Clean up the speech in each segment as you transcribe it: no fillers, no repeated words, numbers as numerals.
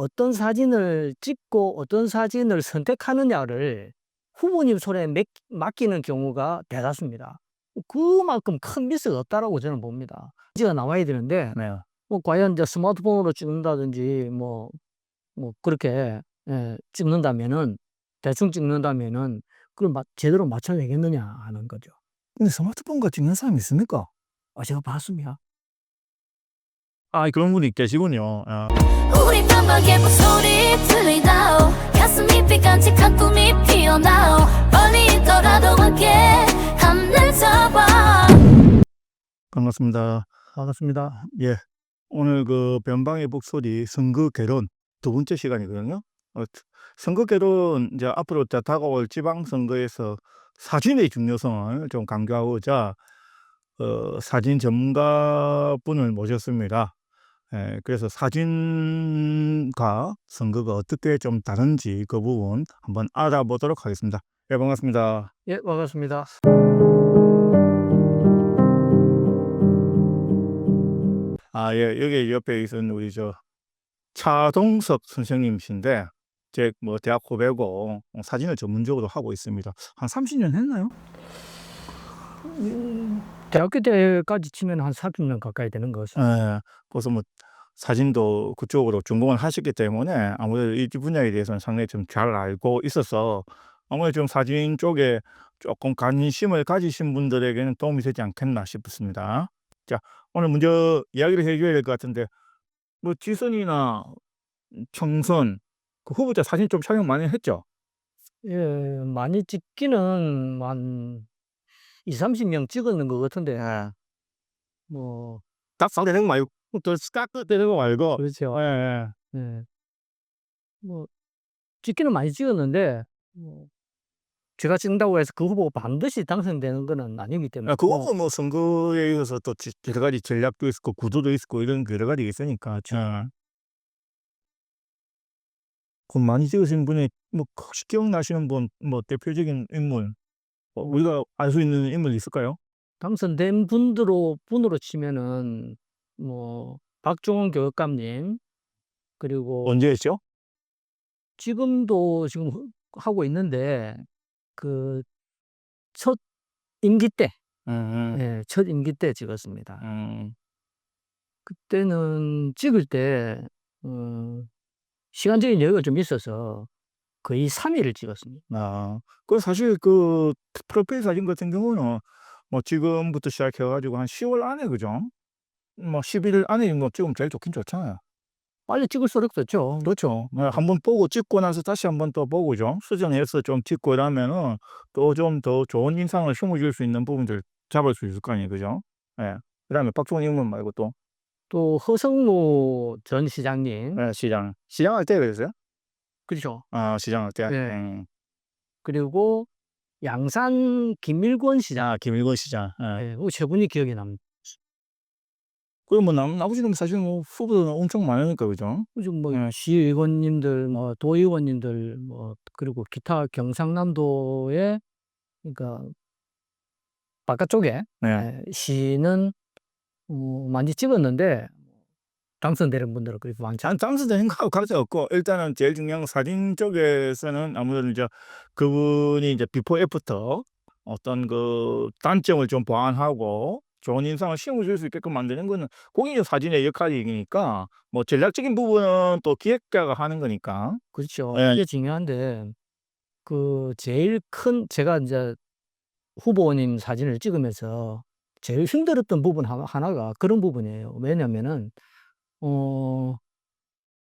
어떤 사진을 찍고 어떤 사진을 선택하느냐를 후보님 손에 맡기는 경우가 대다수입니다. 그만큼 큰 미스가 없다라고 저는 봅니다. 지가 나와야 되는데 네. 뭐 과연 이제 스마트폰으로 찍는다든지 뭐 그렇게 찍는다면은 대충 찍는다면은 그걸 제대로 맞춰내겠느냐 하는 거죠. 근데 스마트폰과 찍는 사람이 있습니까? 제가 봤습니다. 그런 분이 계시군요. 우리 깜빡의 목소리 들리나오 가슴이 삐간직한 꿈이 피어나오 멀리 있더라도 함께 하늘 잡아. 반갑습니다. 반갑습니다. 예. 오늘 그 변방의 목소리 선거 개론 두 번째 시간이거든요. 선거 개론 이제 앞으로 다가올 지방선거에서 사진의 중요성을 좀 강조하고자 사진 전문가분을 모셨습니다. 그래서 사진과 선거가 어떻게 좀 다른지 그 부분 한번 알아보도록 하겠습니다. 예, 반갑습니다. 예, 반갑습니다. 예, 여기 옆에 있는 우리 차동석 선생님이신데 제 대학 후배고 사진을 전문적으로 하고 있습니다. 한 30년 했나요? 대학교 때까지 치면 한 40년 가까이 되는 것 같습니다. 예. 그래서 사진도 그쪽으로 전공을 하셨기 때문에 아무래도 이 분야에 대해서는 상당히 좀 잘 알고 있어서 아무래도 좀 사진 쪽에 조금 관심을 가지신 분들에게는 도움이 되지 않겠나 싶습니다. 자, 오늘 먼저 이야기를 해줘야 될 것 같은데 지선이나 총선 그 후보자 사진 좀 촬영 많이 했죠? 예, 많이 찍기는 한 20-30명 찍었는 것 같은데, 뭐, 딱 상대는 거 말고 또 스카크 되는 거 말고. 그렇죠. 예. 예. 뭐, 찍기는 많이 찍었는데, 뭐, 제가 찍는다고 해서 그 후보가 반드시 당선되는 거는 아니기 때문에. 그거는 선거에 있어서 또 여러 가지 전략도 있고 구도도 있고 이런 여러 가지가 있으니까. 그럼 많이 찍으신 분이 혹시 기억나시는 분 대표적인 인물 우리가 알 수 있는 인물 있을까요? 당선된 분으로 치면은, 박종원 교육감님, 그리고 언제 했죠? 지금도 하고 있는데, 첫 임기 때, 첫 임기 때 찍었습니다. 그때는 찍을 때, 시간적인 여유가 좀 있어서 거의 3일을 찍었습니다. 사실 프로필 사진 같은 경우는 지금부터 시작해가지고 한 10월 안에 그죠? 11일 안에 찍으면 제일 좋긴 좋잖아요. 빨리 찍을 수는 없었죠. 그렇죠. 한번 보고 찍고 나서 다시 한번 또 보고죠. 수정해서 좀 찍고 이러면은 또 좀 더 좋은 인상을 심어줄 수 있는 부분들 잡을 수 있을 거 아니에요, 그죠? 예. 그다음에 박종원 인물 말고 또 허성무 전 시장님, 시장할 때 그랬어요? 그렇죠. 시장할 때. 네. 그리고 양산 김일권 시장, 김일권 시장. 세 분이 기억에 남니다. 그리고 나머지는 사실 후보들은 엄청 많으니까 그죠? 요즘 시의원님들, 도의원님들, 그리고 기타 경상남도의, 그러니까 바깥쪽에 시는 많이 찍었는데 당선되는 분들은 그렇게 많지 않죠. 당선되는 거하고 관계 없고 일단은 제일 중요한 건 사진 쪽에서는 아무래도 그분이 비포 애프터 어떤 단점을 좀 보완하고 좋은 인상을 심어줄 수 있게끔 만드는 거는 공인적 사진의 역할이니까 전략적인 부분은 또 기획자가 하는 거니까. 그렇죠. 예. 이게 중요한데 제일 큰 제가 이제 후보님 사진을 찍으면서 제일 힘들었던 부분 하나가 그런 부분이에요. 왜냐면은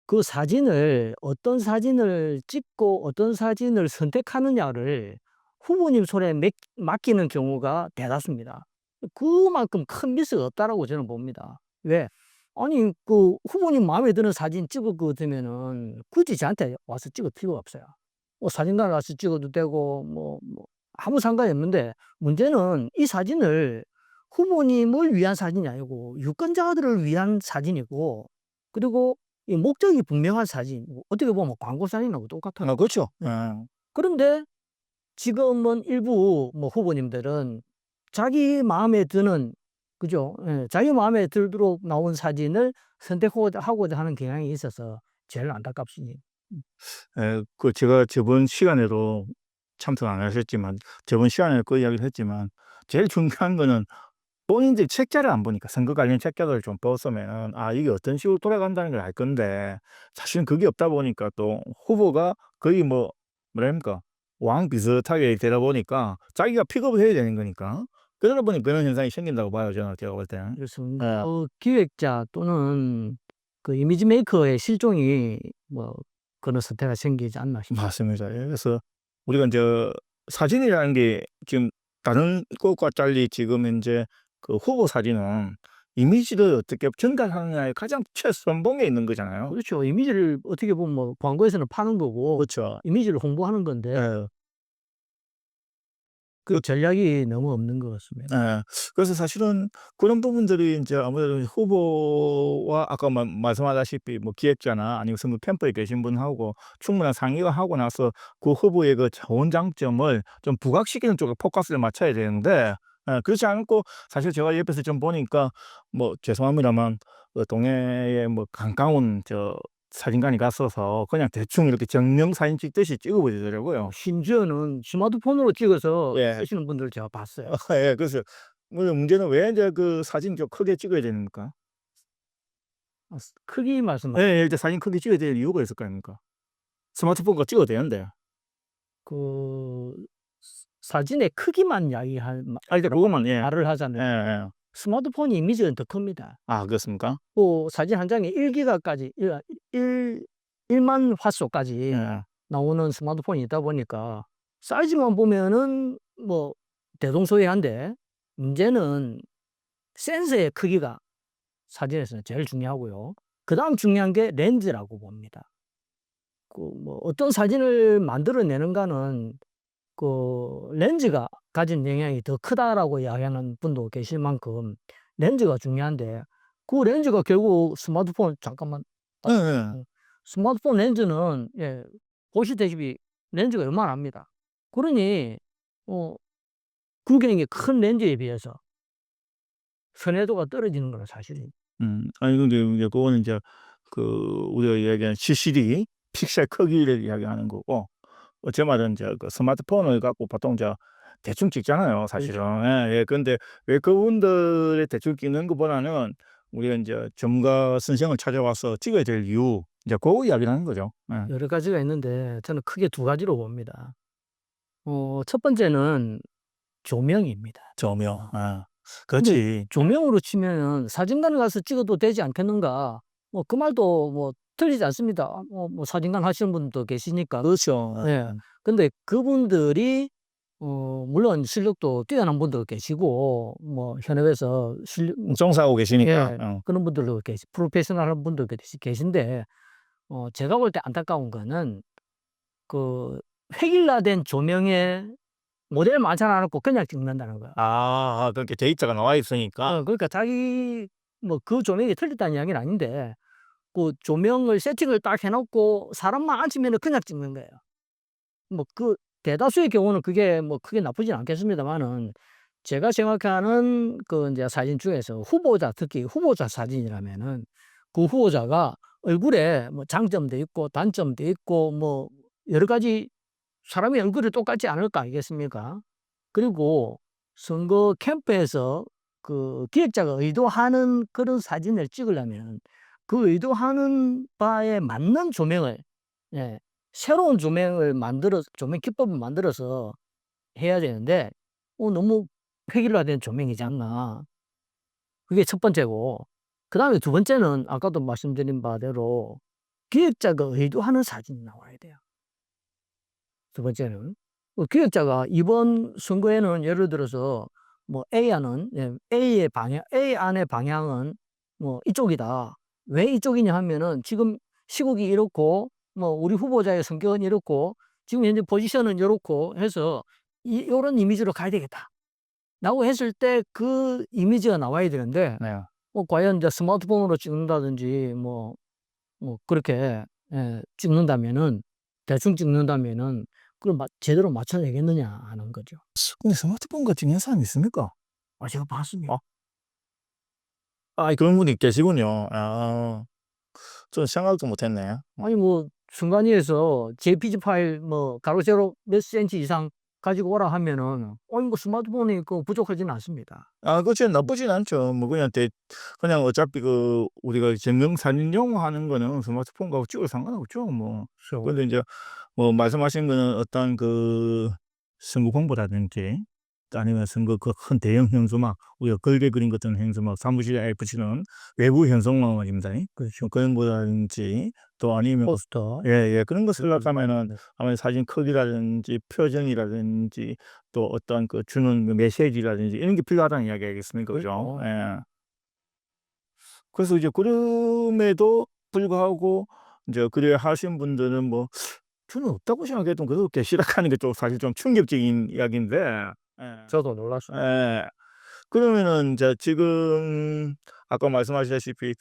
그 사진을 어떤 사진을 찍고 어떤 사진을 선택하느냐를 후보님 손에 맡기는 경우가 대다수입니다. 그만큼 큰 미스가 없다라고 저는 봅니다. 왜? 아니 후보님 마음에 드는 사진 찍을 거 같으면은 굳이 저한테 와서 찍을 필요가 없어요. 사진관 와서 찍어도 되고 아무 상관이 없는데 문제는 이 사진을 후보님을 위한 사진이 아니고 유권자들을 위한 사진이고, 그리고 이 목적이 분명한 사진, 어떻게 보면 광고 사진하고 똑같아요. 그렇죠. 그런데 지금은 일부 후보님들은 자기 마음에 드는, 그죠? 자기 마음에 들도록 나온 사진을 선택하고자 하는 경향이 있어서 제일 안타깝습니다. 그 제가 저번 시간에도 참석 안 하셨지만 저번 시간에 그 이야기를 했지만 제일 중요한 거는 본인들이 책자를 안 보니까 선거 관련 책자를 좀 봤으면은 이게 어떤 식으로 돌아간다는 걸 알 건데 사실은 그게 없다 보니까 또 후보가 거의 뭐랄까 왕 비슷하게 되다 보니까 자기가 픽업을 해야 되는 거니까 그러다 보니 그런 현상이 생긴다고 봐요, 저는 제가 볼 때는. 그렇습니다. 예. 기획자 또는 그 이미지 메이커의 실종이 뭐 그런 사태가 생기지 않나 싶습니다. 맞습니다. 예, 그래서 우리가 인제 사진이라는 게 지금 다른 것과 달리 지금 인제 그 후보 사진은 이미지를 어떻게 전달하느냐의 가장 최선봉에 있는 거잖아요. 그렇죠. 이미지를 어떻게 보면 뭐 광고에서는 파는 거고 그렇죠. 이미지를 홍보하는 건데 예. 그 전략이 너무 없는 것 같습니다. 예. 그래서 사실은 그런 부분들이 인제 아무래도 후보와 아까 말씀하다시피 기획자나 아니면 선거 캠프에 계신 분하고 충분한 상의를 하고 나서 그 후보의 그 좋은 장점을 좀 부각시키는 쪽으로 포커스를 맞춰야 되는데 그렇지 않고 사실 제가 옆에서 좀 보니까 죄송합니다만 동네에 가까운 사진관이 갔어서 그냥 대충 이렇게 정면 사진 찍듯이 찍어 버리더라고요. 심지어는 스마트폰으로 찍어서 예. 쓰시는 분들을 제가 봤어요. 예. 그래서 문제는 왜 인제 그 사진 좀 크게 찍어야 됩니까? 크기 말씀 예. 이제 사진 크게 찍어야 될 이유가 있을 거 아닙니까? 스마트폰과 찍어도 되는데. 그 사진의 크기만 이야기할 이제 그것만 말을 하자면 예예. 스마트폰 이미지는 더 큽니다. 그렇습니까? 또 사진 한 장에 1기가까지 1만 화소까지 예. 나오는 스마트폰이 있다 보니까 사이즈만 보면은 대동소이한데 문제는 센서의 크기가 사진에서는 제일 중요하고요. 그다음 중요한 게 렌즈라고 봅니다. 어떤 사진을 만들어내는가는 그 렌즈가 가진 영향이 더 크다라고 이야기하는 분도 계실 만큼 렌즈가 중요한데 그 렌즈가 결국 스마트폰 잠깐만 예예. 스마트폰 렌즈는 보시다시피 렌즈가 요만합니다. 그러니 구경이 큰 렌즈에 비해서 선회도가 떨어지는 건 사실입니다. 아니 근데 이제 그거는 인제 우리가 이야기하는 CCD 픽셀 크기를 이야기하는 거고 제 말은 인제 그 스마트폰을 갖고 보통 대충 찍잖아요, 사실은. 그렇죠. 예예. 근데 왜 그분들의 대충 찍는 것보다는 우리가 인제 전문가 선생을 찾아와서 찍어야 될 이유 인제 그 이야기를 하는 거죠. 예. 여러 가지가 있는데 저는 크게 두 가지로 봅니다. 첫 번째는 조명입니다. 조명. 근데 그렇지. 조명으로 치면은 '사진관에 가서 찍어도 되지 않겠는가.' 그 말도 틀리지 않습니다. 사진관 하시는 분도 계시니까. 그렇죠. 예. 근데 그분들이 물론 실력도 뛰어난 분도 계시고 현업에서 종사하고 계시니까. 그런 분들도 프로페셔널한 분도 계신데 제가 볼 때 안타까운 거는 그 획일화된 조명에 모델 만찬 안 놓고 그냥 찍는다는 거야. 그렇게 데이터가 나와 있으니까. 그러니까 자기 그 조명이 틀렸다는 이야기는 아닌데 그 조명을 세팅을 딱 해 놓고 사람만 앉히면은 그냥 찍는 거예요. 그 대다수의 경우는 그게 크게 나쁘진 않겠습니다마는 제가 생각하는 인제 사진 중에서 특히 후보자 사진이라면은 그 후보자가 얼굴에 장점도 있고 단점도 있고 여러 가지 사람의 얼굴이 똑같지 않을 거 아니겠습니까? 그리고 선거 캠프에서 그 기획자가 의도하는 그런 사진을 찍으려면 그 의도하는 바에 맞는 조명을 새로운 조명 기법을 만들어서 해야 되는데 너무 획일화된 조명이지 않나. 그게 첫 번째고 그다음에 두 번째는 아까도 말씀드린 바대로 기획자가 의도하는 사진이 나와야 돼요. 두 번째는 기획자가 이번 선거에는 예를 들어서 A 안의 방향은 이쪽이다. 왜 이쪽이냐 하면은 지금 시국이 이렇고 우리 후보자의 성격은 이렇고 지금 현재 포지션은 이렇고 해서 요런 이미지로 가야 되겠다라고 했을 때 그 이미지가 나와야 되는데 네. 과연 이제 스마트폰으로 찍는다든지 그렇게 찍는다면은 대충 찍는다면은 그걸 제대로 맞춰내겠느냐 하는 거죠. 근데 스마트폰과 찍는 사람이 있습니까? 제가 봤습니다. 그런 분이 계시군요. 좀 생각도 못 했네. 아니 뭐 순간이에서 JPG 파일 뭐 가로 세로 몇 센치 이상 가지고 오라 하면은 아니 뭐 스마트폰이 그 부족하지는 않습니다. 아 그치. 나쁘진 않죠. 뭐 그냥 어차피 우리가 증명 사진 영화하는 거는 스마트폰 갖고 찍어도 상관없죠 뭐. 그래서 근데 인제 뭐 말씀하신 거는 어떤 선거 공보라든지 아니면 선거 큰 대형 현수막, 우리가 걸게 그린 같은 현수막, 사무실에 붙이는 외부 현수막입니다. 그렇죠. 그런 거라든지 또 아니면 포스터. 예예. 그런 거 쓰려면은 네. 아무래도 사진 크기라든지 표정이라든지 또 어떤 주는 메시지라든지 이런 게 필요하다는 이야기 아니겠습니까? 그죠? 그렇죠. 예. 그래서 이제 그럼에도 불구하고 인제 그래 하신 분들은 뭐 저는 없다고 생각했던, 그렇게 시락하는 게 좀 사실 좀 충격적인 이야기인데. 예. 저도 놀랐습니다. 예. 그러면은 인제 지금 아까 말씀하셨다시피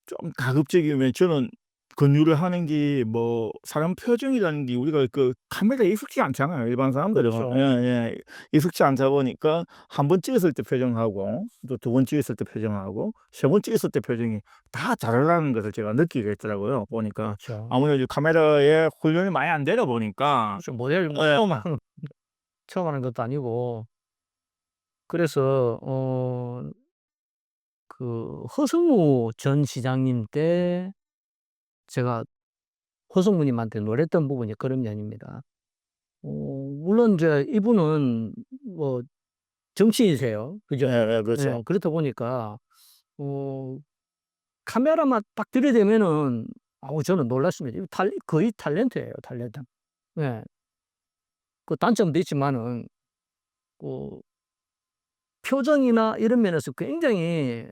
좀 가급적이면 저는 권유를 하는 게 뭐 사람 표정이라는 게 우리가 카메라에 익숙지 않잖아요, 일반 사람들은. 그렇죠. 예예. 익숙지 않다 보니까 한 번 찍었을 때 표정하고 또 두 번 찍었을 때 표정하고 세 번 찍었을 때 표정이 다 다르다는 것을 제가 느끼게 됐더라고요, 보니까. 그렇죠. 아무래도 카메라에 훈련이 많이 안 되다 보니까. 그렇죠. 모델 뭐 예. 처음 하는 것도 아니고 그래서 그 허성무 전 시장님 때 제가 허성무님한테 놀랬던 부분이 그런 면입니다. 물론 이제 이분은 뭐 정치인이세요. 그죠? 예예. 그렇죠. 예. 그렇다 보니까 어 카메라만 딱 들이대면은 저는 놀랐습니다. 이거 거의 탤런트예요, 탤런트. 예. 그 단점도 있지만은 그 표정이나 이런 면에서 굉장히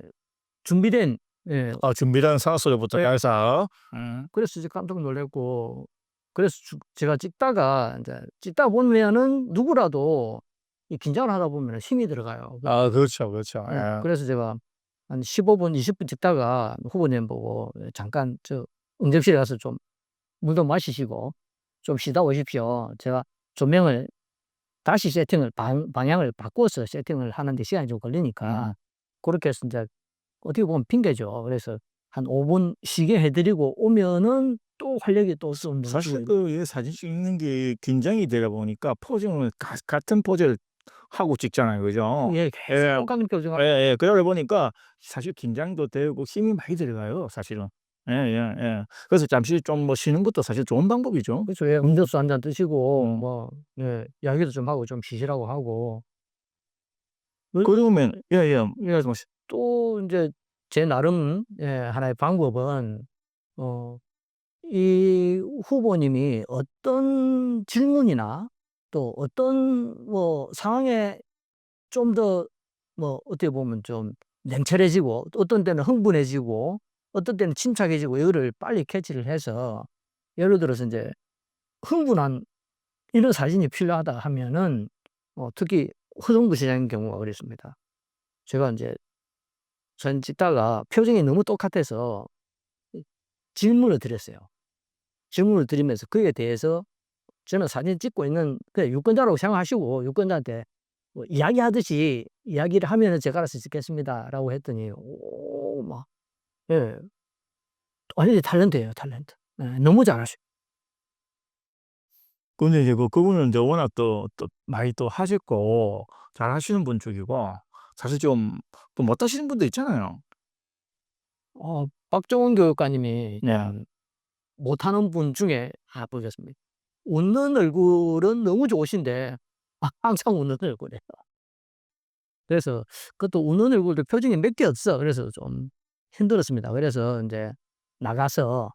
준비된, 예. 준비된 사수로부터 예. 해서. 그래서 이제 깜짝 놀랐고 그래서 제가 찍다가 인제 찍다 보면은 누구라도 이 긴장을 하다 보면은 힘이 들어가요. 그렇죠, 그렇죠. 예. 예. 그래서 제가 한 15분 20분 찍다가 후보님 보고 "잠깐 응접실에 가서 좀 물 좀 마시시고 좀 쉬다 오십시오." 제가 조명을 다시 세팅을 방향을 바꿔서 세팅을 하는 데 시간이 좀 걸리니까 고렇게 해서 인제 어떻게 보면 핑계죠. 그래서 한 5분 쉬게 해 드리고 오면은 또 활력이 또 사실 넘치고. 이 사진 찍는 게 긴장이 되다 보니까 포징을 같은 포즈를 하고 찍잖아요. 그죠? 예. 예. 계속 똑같은 표정을. 예예. 그러다 보니까 사실 긴장도 되고 힘이 많이 들어가요, 사실은. 예예예. 그래서 잠시 좀 쉬는 것도 사실 좋은 방법이죠. 그렇죠. 예. 음료수 한 잔 드시고 음. 뭐 예 이야기도 좀 하고 좀 쉬시라고 하고. 그러면 예예. 말씀하세요. 또 인제 제 나름 하나의 방법은 어 이 후보님이 어떤 질문이나 또 어떤 뭐 상황에 좀 더 뭐 어떻게 보면 좀 냉철해지고 또 어떤 때는 흥분해지고 어떤 때는 침착해지고 이거를 빨리 캐치를 해서 예를 들어서 인제 흥분한 이런 사진이 필요하다 하면은 특히 허성무 시장의 경우가 그랬습니다. 제가 인제 사진 찍다가 표정이 너무 똑같아서 이 질문을 드렸어요. 질문을 드리면서 그에 대해서 저는 사진 찍고 있는 그냥 유권자라고 생각하시고 유권자한테 뭐 이야기하듯이 "이야기를 하면은 제가 알아서 찍겠습니다."라고 했더니 막 예 완전히 탤런트예요, 탤런트. 예 너무 잘하셔요. 근데 이제 그분은 이제 워낙 또 많이 또 하셨고 잘하시는 분 쪽이고 사실 좀 못하시는 분도 있잖아요. 박정원 교육관님이 네. 못하는 분 중에 보겠습니다. 웃는 얼굴은 너무 좋으신데 항상 웃는 얼굴이에요. 그래서 그것도 웃는 얼굴도 표정이 몇 개 없어. 그래서 좀 힘들었습니다. 그래서 인제 나가서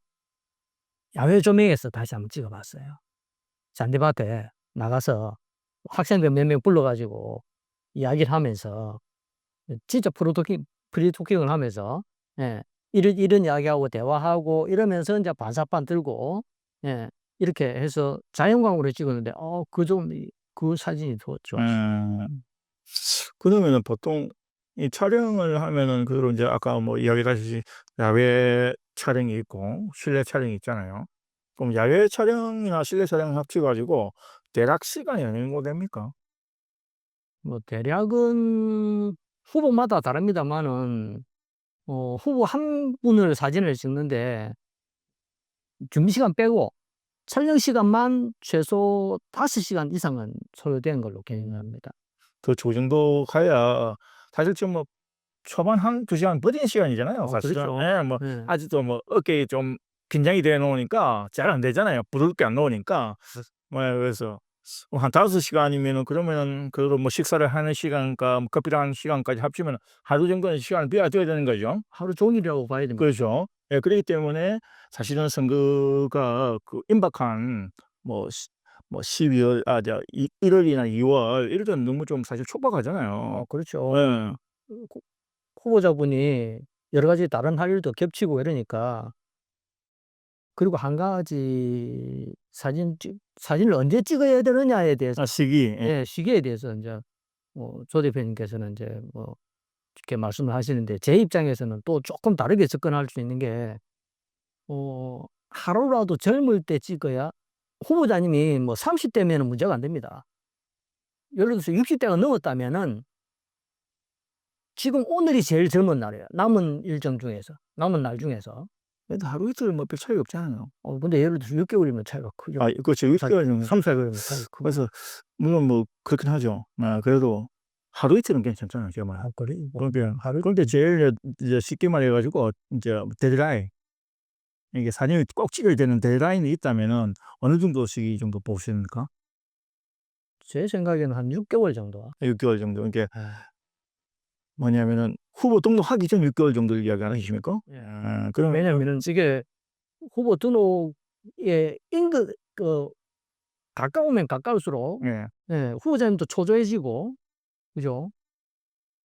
야외 조명에서 다시 한번 찍어 봤어요. 잔디밭에 나가서 학생들 몇 명 불러 가지고 이야기를 하면서 진짜 프리토킹을 하면서 예 이런 이야기하고 대화하고 이러면서 인제 반사판 들고 예 이렇게 해서 자연광으로 찍었는데 그 사진이 더 좋았어요. 음. 그러면은 보통 이 촬영을 하면은 그대로 인제 아까 뭐 이야기하셨듯이 야외 촬영이 있고 실내 촬영이 있잖아요. 그럼 야외 촬영이나 실내 촬영을 합쳐 가지고 대략 시간이 어느 정도 됩니까? 뭐 대략은 후보마다 다릅니다마는 후보 한 분을 사진을 찍는데 준비 시간 빼고 촬영 시간만 최소 5시간 이상은 소요되는 걸로 개인합니다. 그 정도 가야 사실 지금 뭐 초반 1-2시간 버티는 시간이잖아요, 사실은. 그렇죠. 예, 뭐 네. 아직도 뭐 어깨에 좀 긴장이 돼 놓으니까 잘 안 되잖아요, 부드럽게 안 나오니까. 그래서 한 5시간이면은 그러면은 그래도 뭐 식사를 하는 시간과 뭐 커피를 하는 시간까지 합치면 하루 정도는 시간을 비워둬야 되는 거죠. 하루 종일이라고 봐야 됩니다. 그렇죠. 예, 그렇기 때문에 사실은 선거가 그 임박한 뭐 12월 1월이나 2월 이럴 때는 너무 좀 사실 촉박하잖아요. 그렇죠. 예. 후보자분이 여러 가지 다른 할 일도 겹치고 이러니까. 그리고 한 가지 사진을 언제 찍어야 되느냐에 대해서 시기. 예, 시기에 대해서 인제 조 대표님께서는 인제 이렇게 말씀을 하시는데 제 입장에서는 또 쪼끔 다르게 접근할 수 있는 게 하루라도 젊을 때 찍어야 후보자님이 뭐 30 대면은 문제가 안 됩니다. 예를 들어서 60 대가 넘었다면은 지금 오늘이 제일 젊은 날이에요. 남은 일정 중에서, 남은 날 중에서. 그래도 하루 이틀 뭐 별 차이가 없잖아요. 근데 예를 들어서 6개월이면 차이가 크죠. 그렇죠. 6개월 정도. 3-4개월이면 차이가 크고. 그래서 물론 뭐 그렇긴 하죠. 그래도 하루 이틀은 괜찮잖아요, 제가 말하는. 그래 그러니까 그런데 제일 이제 쉽게 말해 가지고 이제 데드라인, 이게 사진을 꼭 찍어야 되는 데드라인이 있다면은 어느 정도 정도 보십니까? 제 생각에는 한 6개월 정도. 6개월 정도. 이게 예. 뭐냐면은 후보 등록하기 전 6개월 정도를 이야기하는 것입니까? 예. 그러면 왜냐면은 이게 후보 등록에 가까우면 가까울수록 예. 예, 후보자님도 초조해지고 그죠?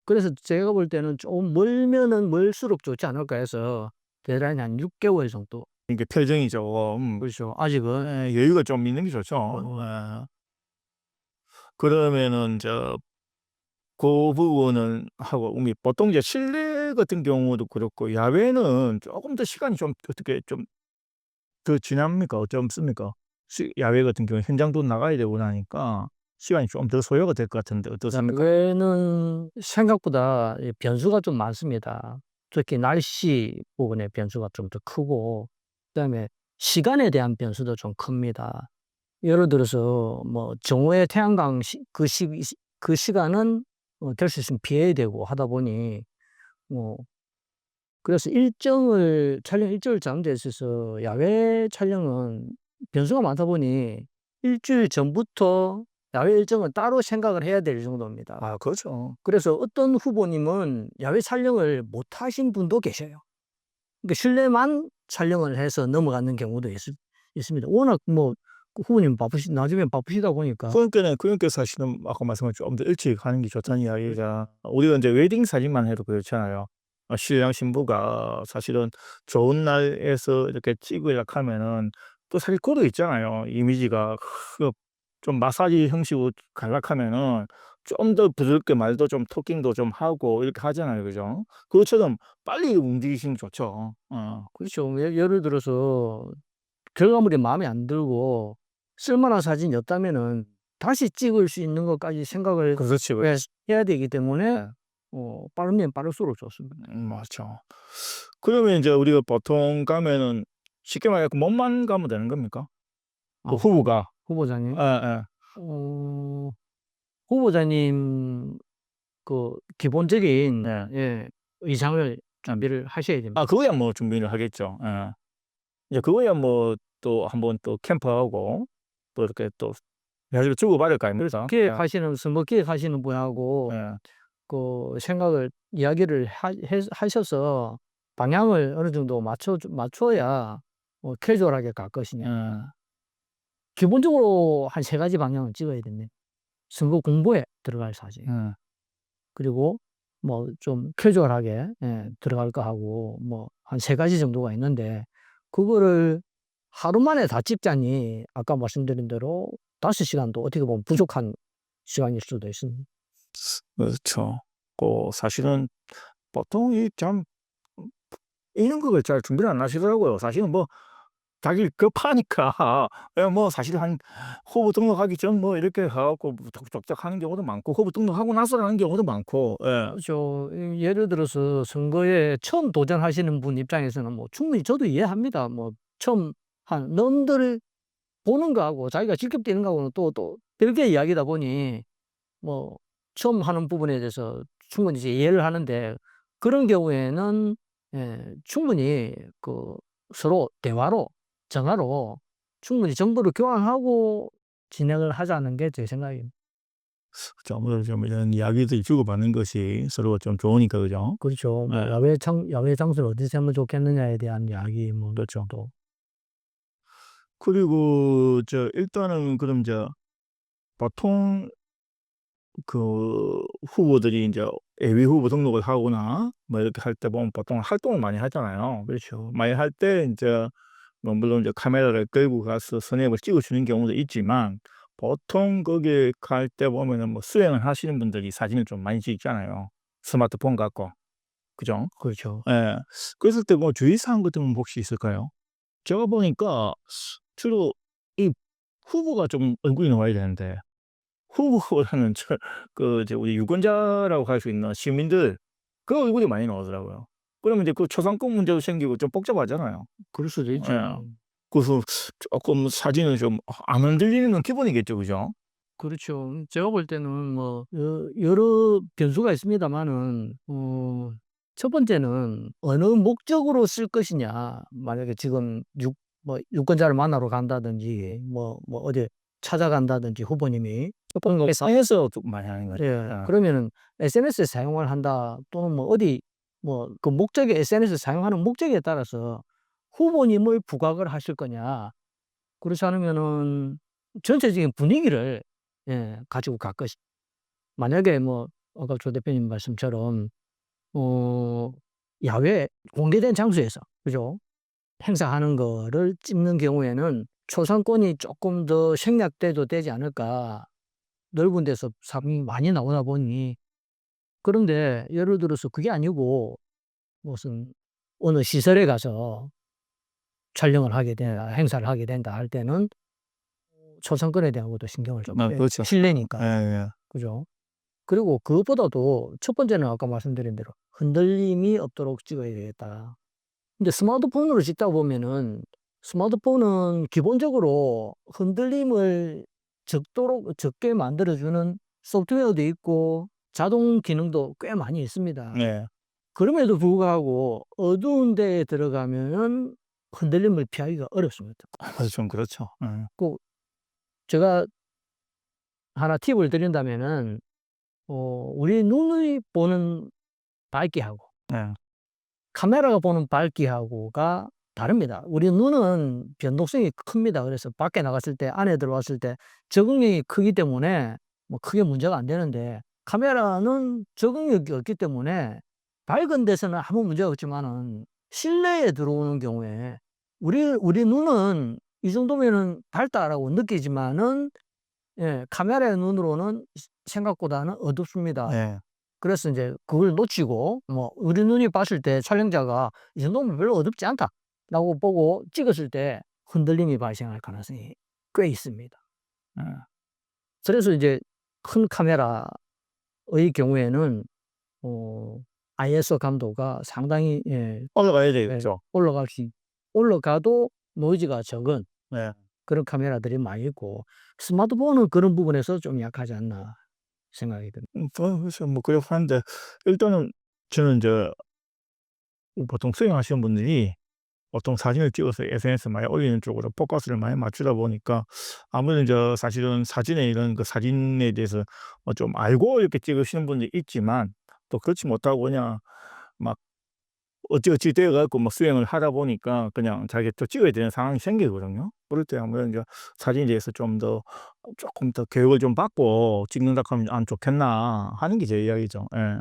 그래서 제가 볼 때는 좀 멀면은 멀수록 좋지 않을까 해서 데드라인이 한 6개월 정도. 이게 표정이 좀 그렇죠. 아직은. 여유가 좀 있는 게 좋죠. 그러면은 그 부분은 하고 보통 이제 실내 같은 경우도 그렇고 야외는 조금 더 시간이 좀 어떻게 좀 더 지납니까? 어떻습니까? 야외 같은 경우에 현장도 나가야 되고 나니까 시간이 좀 더 소요가 될 것 같은데 어떻습니까? 야외는 생각보다 이 변수가 좀 많습니다. 특히 날씨 부분의 변수가 좀 더 크고 그다음에 시간에 대한 변수도 좀 큽니다. 예를 들어서 뭐 정오에 태양광 그 시간은 될 수 있으면 피해야 되고 하다 보니 뭐 그래서 촬영 일정을 짜는 데 있어서 야외 촬영은 변수가 많다 보니 일주일 전부터 야외 일정은 따로 생각을 해야 될 정도입니다. 그렇죠. 그래서 어떤 후보님은 야외 촬영을 못 하신 분도 계셔요. 그러니까 실내만 촬영을 해서 넘어가는 경우도 있습니다. 워낙 뭐 후보님 나중에 바쁘시다 보니까. 그러니까 사실은 아까 말씀한 좀 더 일찍 하는 게 좋다는 이야기가, 우리가 이제 웨딩 사진만 해도 그렇잖아요. 신랑 신부가 사실은 좋은 날에서 이렇게 찍으려고 하면은 또 사실 그것도 있잖아요. 이미지가 좀 마사지 형식으로 가려고 하면은 좀 더 부드럽게 말도 좀 토킹도 좀 하고 이렇게 하잖아요. 그죠? 그것처럼 빨리 움직이시는 게 좋죠. 그렇죠. 예를 들어서 결과물이 마음에 안 들고 쓸만한 사진이었다면은 다시 찍을 수 있는 것까지 생각을 그렇지. 해야 되기 때문에 빠르면 빠를수록 좋습니다. 맞죠. 그러면 이제 우리가 보통 가면은 쉽게 말해 몸만 가면 되는 겁니까? 그 후보가. 후보자님? 예예. 어 후보자님 기본적인 네. 의상을 준비를 하셔야 됩니다. 그거야 뭐 준비를 하겠죠. 예. 이제 그거야 뭐 또 한번 또 캠프하고 또 이렇게 또 이야기를 주고받을 거 아닙니까? 선거 기획하시는 분하고 예. 이야기를 하셔서 방향을 어느 정도 맞춰야 캐주얼하게 갈 것이냐. 기본적으로 한 3가지 방향을 찍어야 됩니다. 선거 공보에 들어갈 사진. 그리고 뭐 좀 캐주얼하게 들어갈 거 하고 뭐 한 3가지 정도가 있는데 그거를 하루 만에 다 찍자니 아까 말씀드린 대로 5시간도 어떻게 보면 부족한 시간일 수도 있습니다. 그렇죠. 사실은 보통 이런 거를 잘 준비를 안 하시더라고요. 사실은 뭐 자기 급하니까 뭐 사실 한 후보 등록하기 전 뭐 이렇게 해 갖고 쩍쩍 하는 경우도 많고 후보 등록하고 나서 하는 경우도 많고. 그렇죠. 예를 들어서 선거에 처음 도전하시는 분 입장에서는 뭐 충분히 저도 이해합니다. 뭐 처음 한 남들 보는 거하고 자기가 직접 뛰는 거하고는 또 별개의 이야기다 보니 뭐 처음 하는 부분에 대해서 충분히 이제 이해를 하는데 그런 경우에는 충분히 그 서로 대화로 전화로 충분히 정보를 교환하고 진행을 하자는 게 제 생각입니다. 그죠. 아무래도 좀 이런 이야기들이 주고받는 것이 서로 좀 좋으니까 그죠? 그렇죠. 뭐 예. 야외 장소를 어디서 하면 좋겠느냐에 대한 이야기 뭐 그렇죠. 또 그리고 일단은 그럼 보통 그 후보들이 인제 예비 후보 등록을 하거나 뭐 이렇게 할 때 보면 보통 활동을 많이 하잖아요. 그렇죠. 많이 할 때 인제 뭐 물론 이제 카메라를 끌고 가서 선행을 찍어 주는 경우도 있지만 보통 거기 갈 때 보면은 뭐 수행을 하시는 분들이 사진을 좀 많이 찍잖아요, 스마트폰 갖고. 그죠? 그렇죠. 예. 그랬을 때 뭐 주의사항 같은 건 혹시 있을까요? 제가 보니까 주로 이 후보가 좀 얼굴이 나와야 되는데 후보보다는 이제 우리 유권자라고 할 수 있는 시민들 그 얼굴이 많이 나오더라고요. 그러면 이제 그 초상권 문제도 생기고 좀 복잡하잖아요. 그럴 수도 예. 있죠. 그래서 쪼끔 사진을 좀 안 흔들리는 건 기본이겠죠. 그죠? 그렇죠. 제가 볼 때는 뭐 여러 변수가 있습니다마는 첫 번째는 어느 목적으로 쓸 것이냐. 만약에 지금 유권자를 만나러 간다든지 뭐 어디 찾아간다든지 후보님이 어떤 거 SNS에서 좀 많이 하는 것 예. 같아요. 그러면은 SNS에 사용을 한다 또는 뭐 어디 뭐 그 목적의 SNS 사용하는 목적에 따라서 후보님을 부각을 하실 거냐. 그렇지 않으면은 전체적인 분위기를 가지고 갈 것이 만약에 뭐 아까 조 대표님 말씀처럼 어 야외 공개된 장소에서 그죠? 행사하는 거를 찍는 경우에는 '초상권이 쪼끔 더 생략돼도 되지 않을까.' 넓은 데서 사람이 많이 나오다 보니 그런데 예를 들어서 그게 아니고 무슨 어느 시설에 가서 촬영을 하게 된다 행사를 하게 된다 할 때는 초상권에 대한 것도 신경을 좀 아 그렇죠. 실내니까. 예예. 그죠? 그리고 그것보다도 첫 번째는 아까 말씀드린 대로 흔들림이 없도록 찍어야 되겠다. 근데 스마트폰으로 찍다 보면은 스마트폰은 기본적으로 흔들림을 적게 만들어 주는 소프트웨어도 있고 자동 기능도 꽤 많이 있습니다. 네. 그럼에도 불구하고 어두운 데에 들어가면은 흔들림을 피하기가 어렵습니다. 맞아 좀 그렇죠. 예. 꼭 제가 하나 팁을 드린다면은 우리 눈이 보는 밝기하고 네. 카메라가 보는 밝기하고가 다릅니다. 우리 눈은 변동성이 큽니다. 그래서 밖에 나갔을 때 안에 들어왔을 때 적응력이 크기 때문에 뭐 크게 문제가 안 되는데 카메라는 적응력이 없기 때문에 밝은 데서는 아무 문제가 없지만은 실내에 들어오는 경우에 우리 눈은 '이 정도면은 밝다.'라고 느끼지만은 카메라의 눈으로는 생각보다는 어둡습니다. 예. 그래서 인제 그걸 놓치고 뭐 우리 눈이 봤을 때 촬영자가 '이 정도면 별로 어둡지 않다.'라고 보고 찍었을 때 흔들림이 발생할 가능성이 꽤 있습니다. 예. 그래서 이제 큰 카메라의 경우에는 어 ISO 감도가 상당히 올라가야 되겠죠. 올라가도 노이즈가 적은 네. 그런 카메라들이 많이 있고 스마트폰은 그런 부분에서 좀 약하지 않나 생각이 듭니다. 그래서 뭐 그렇고 하는데 일단은 저는 인제 보통 수행하시는 분들이 보통 사진을 찍어서 SNS에 많이 올리는 쪽으로 포커스를 많이 맞추다 보니까 아무래도 사실은 사진에 이런 그 사진에 대해서 좀 알고 이렇게 찍으시는 분들이 있지만 또 그렇지 못하고 그냥 막 어찌어찌 되어 갖고 막 수행을 하다 보니까 그냥 자기가 또 찍어야 되는 상황이 생기거든요. 그럴 때 아무래도 사진에 대해서 좀 더 쪼끔 더 교육을 좀 받고 찍는다 하면 안 좋겠나 하는 게 제 이야기죠. 예.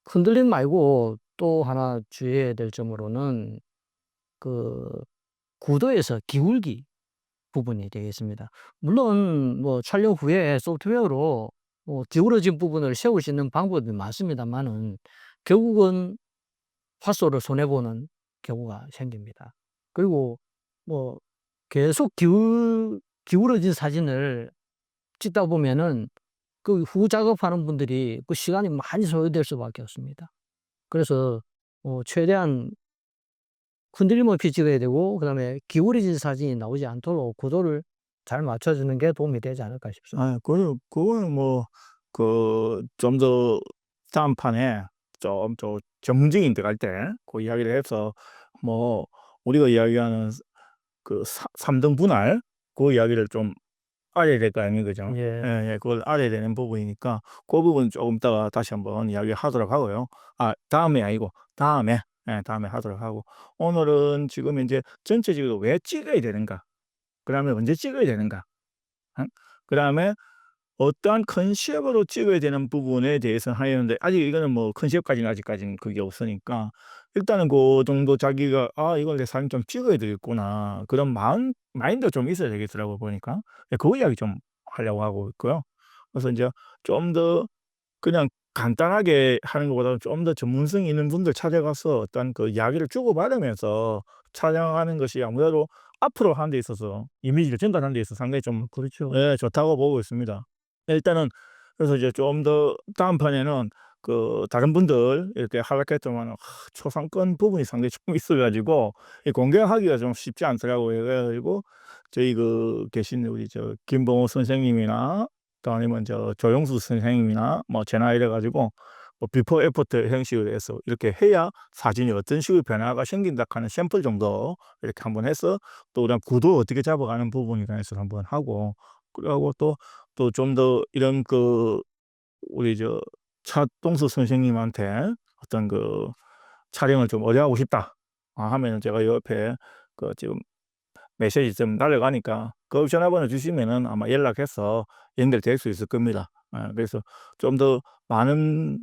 흔들림 말고 또 하나 주의해야 될 점으로는 그 구도에서 기울기 부분이 되겠습니다. 물론 뭐 촬영 후에 소프트웨어로 기울어진 부분을 세울 수 있는 방법이 많습니다마는 결국은 화소를 손해 보는 경우가 생깁니다. 그리고 뭐 계속 기울어진 사진을 찍다 보면은 그 후 작업하는 분들이 그 시간이 많이 소요될 수밖에 없습니다. 그래서 최대한 흔들림 없이 찍어야 되고 그다음에 기울어진 사진이 나오지 않도록 구도를 잘 맞춰주는 게 도움이 되지 않을까 싶습니다. 그거는 뭐 좀 더 다음 판에 좀 더 점증이 들어갈 때 그 이야기를 해서 뭐 우리가 이야기하는 그 3등 분할 그 이야기를 좀 알아야 될 거 아닙니까, 그죠? 예. 예예. 그걸 알아야 되는 부분이니까 그 부분은 조금 이따가 다시 한번 이야기하도록 하고요. 다음에 아니고 다음에 다음에 하도록 하고 오늘은 지금 인제 전체적으로 왜 찍어야 되는가, 그다음에 언제 찍어야 되는가, 그다음에 어떠한 컨셉으로 찍어야 되는 부분에 대해서 하였는데 아직 이거는 뭐 컨셉까지는 아직까지는 그게 없으니까 일단은 그 정도 자기가 '아 이걸 내 사진 좀 찍어야 되겠구나.' 그런 마인드가 좀 있어야 되겠더라고요 보니까. 그 이야기 좀 하려고 하고 있고요. 그래서 인제 좀 더 그냥 간단하게 하는 것보다는 좀 더 전문성 있는 분들 찾아가서 어떤 그 이야기를 주고받으면서 촬영하는 것이 아무래도 앞으로 하는 데 있어서 이미지를 전달하는 데 있어서 상당히 좀 그렇죠. 예 좋다고 보고 있습니다. 일단은 그래서 이제 좀 더 다음 판에는 그 다른 분들 이렇게 하락했지만 초상권 부분이 상당히 좀 있어 가지고 이 공개하기가 좀 쉽지 않더라고요. 그래 가지고 저희 계신 우리 김봉호 선생님이나 또 아니면 조영수 선생님이나 뭐 제나 이래 가지고 뭐 비포 애프터 형식으로 해서 이렇게 해야 사진이 어떤 식으로 변화가 생긴다 하는 샘플 정도 이렇게 한번 해서 또 그다음 구도 어떻게 잡아가는 부분에 관해서 한번 하고 그러고 또 좀 더 이런 우리 차동수 선생님한테 어떤 촬영을 좀 의뢰하고 싶다 하면은 제가 옆에 지금 메시지 좀 날아가니까 그 전화번호 주시면은 아마 연락해서 연결될 수 있을 겁니다. 그래서 좀 더 많은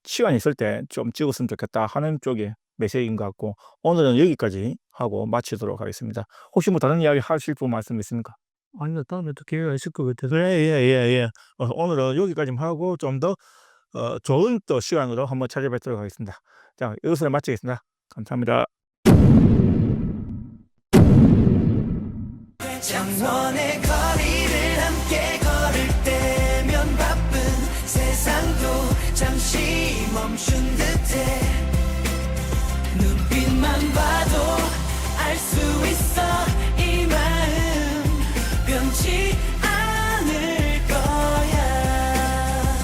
시간이 있을 때 좀 찍었으면 좋겠다 하는 쪽의 메시지인 것 같고 오늘은 여기까지 하고 마치도록 하겠습니다. 혹시 뭐 다른 이야기 하실 분 말씀 있습니까? 아니요. 다음에 또 기회가 있을 것 같아서. 예예예. 오늘은 여기까지만 하고 좀 더 좋은 또 시간으로 한번 찾아뵙도록 하겠습니다. 자, 이것으로 마치겠습니다. 감사합니다. 장원의 거리를 함께 걸을 때면 바쁜 세상도 잠시 멈춘 듯